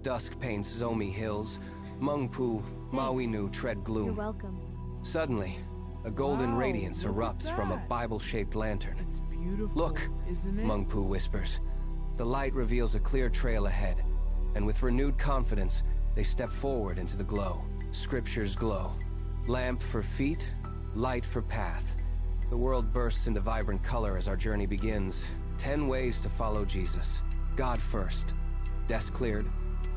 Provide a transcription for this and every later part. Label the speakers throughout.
Speaker 1: Dusk paints Zomi hills. Mungpu, Mawinu tread gloom.
Speaker 2: You're welcome.
Speaker 1: Suddenly, a golden radiance erupts from a Bible-shaped lantern.
Speaker 3: It's beautiful,
Speaker 1: Look,
Speaker 3: isn't it?
Speaker 1: Mungpu whispers. The light reveals a clear trail ahead, and with renewed confidence, they step forward into the glow. Scriptures glow. Lamp for feet, light for path. The world bursts into vibrant color as our journey begins. 10 ways to follow Jesus. God first. Desk cleared,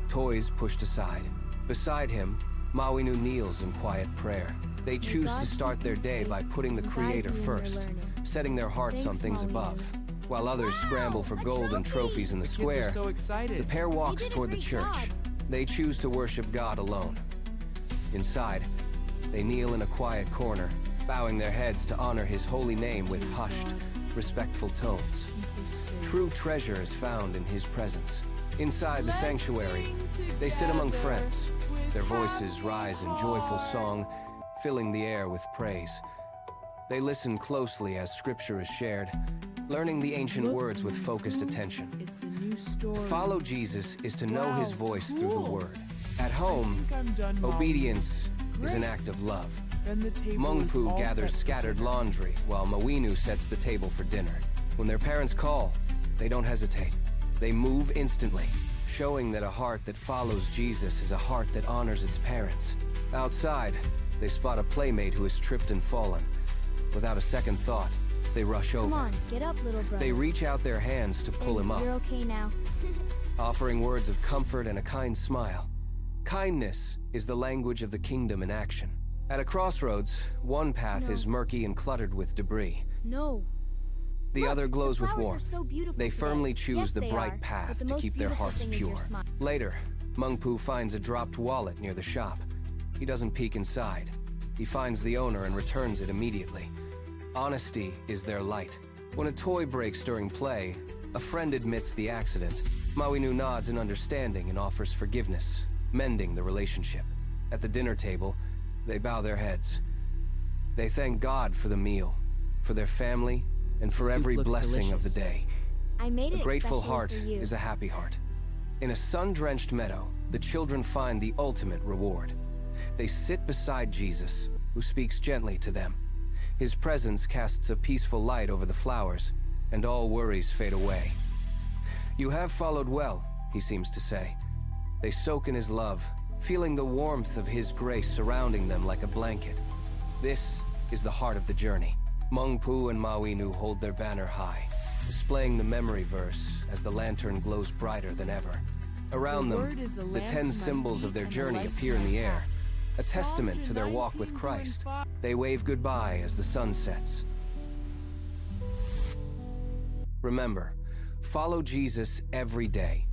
Speaker 1: toys pushed aside. Beside him, Mawinu kneels in quiet prayer. They choose to start their day by putting the Creator first, setting their hearts on things above. While others scramble for gold and trophies in the square,
Speaker 3: Kids are so excited.
Speaker 1: the pair walks toward the church. They choose to worship God alone. Inside, they kneel in a quiet corner, bowing their heads to honor his holy name with hushed, respectful tones. True treasure is found in his presence. Inside the sanctuary, they sit among friends. Their voices rise in joyful song, filling the air with praise. They listen closely as scripture is shared, learning the ancient words with focused attention.
Speaker 3: It's a new story.
Speaker 1: To follow Jesus is to know his voice through the
Speaker 3: cool.
Speaker 1: word. At home,
Speaker 3: I'm done, Mom.
Speaker 1: obedience is an
Speaker 3: Great.
Speaker 1: act of love.
Speaker 3: Then the table is
Speaker 1: Mungpu
Speaker 3: all
Speaker 1: gathers
Speaker 3: set.
Speaker 1: scattered laundry, while Mawinu sets the table for dinner. When their parents call, they don't hesitate. They move instantly, showing that a heart that follows Jesus is a heart that honors its parents. Outside, they spot a playmate who has tripped and fallen. Without a second thought, they rush
Speaker 2: Come
Speaker 1: over.
Speaker 2: on, get up, little brother.
Speaker 1: They reach out their hands to pull him up,
Speaker 2: You're okay now.
Speaker 1: offering words of comfort and a kind smile. Kindness is the language of the kingdom in action. At a crossroads, one path
Speaker 2: No.
Speaker 1: is murky and cluttered with debris.
Speaker 2: No.
Speaker 1: The
Speaker 2: Look,
Speaker 1: other glows
Speaker 2: the
Speaker 1: with
Speaker 2: flowers are
Speaker 1: warmth.
Speaker 2: so beautiful
Speaker 1: They
Speaker 2: today.
Speaker 1: firmly choose
Speaker 2: Yes,
Speaker 1: the
Speaker 2: they
Speaker 1: bright
Speaker 2: are,
Speaker 1: path
Speaker 2: but the
Speaker 1: to
Speaker 2: most
Speaker 1: keep their
Speaker 2: beautiful
Speaker 1: hearts
Speaker 2: thing is your
Speaker 1: pure.
Speaker 2: smile.
Speaker 1: Later, Mungpu finds a dropped wallet near the shop. He doesn't peek inside. He finds the owner and returns it immediately. Honesty is their light. When a toy breaks during play, a friend admits the accident. Mawinu nods in understanding and offers forgiveness, mending the relationship. At the dinner table, they bow their heads. They thank God for the meal, for their family, and for
Speaker 4: The soup
Speaker 1: every
Speaker 4: looks
Speaker 1: blessing of the
Speaker 4: delicious.
Speaker 1: day.
Speaker 2: I made it
Speaker 1: A grateful
Speaker 2: especially
Speaker 1: heart
Speaker 2: for you.
Speaker 1: is a happy heart. In a sun-drenched meadow, the children find the ultimate reward. They sit beside Jesus, who speaks gently to them. His presence casts a peaceful light over the flowers, and all worries fade away. You have followed well, he seems to say. They soak in his love, feeling the warmth of his grace surrounding them like a blanket. This is the heart of the journey. Mungpu and Mawinu hold their banner high, displaying the memory verse as the lantern glows brighter than ever. Around
Speaker 3: The
Speaker 1: them,
Speaker 3: word is a
Speaker 1: the
Speaker 3: lamp
Speaker 1: 10
Speaker 3: to my
Speaker 1: symbols of
Speaker 3: feet
Speaker 1: their
Speaker 3: and a
Speaker 1: journey
Speaker 3: light
Speaker 1: appear
Speaker 3: to
Speaker 1: in
Speaker 3: my
Speaker 1: the air,
Speaker 3: path.
Speaker 1: a testament to their walk with Christ. They wave goodbye as the sun sets. Remember, follow Jesus every day.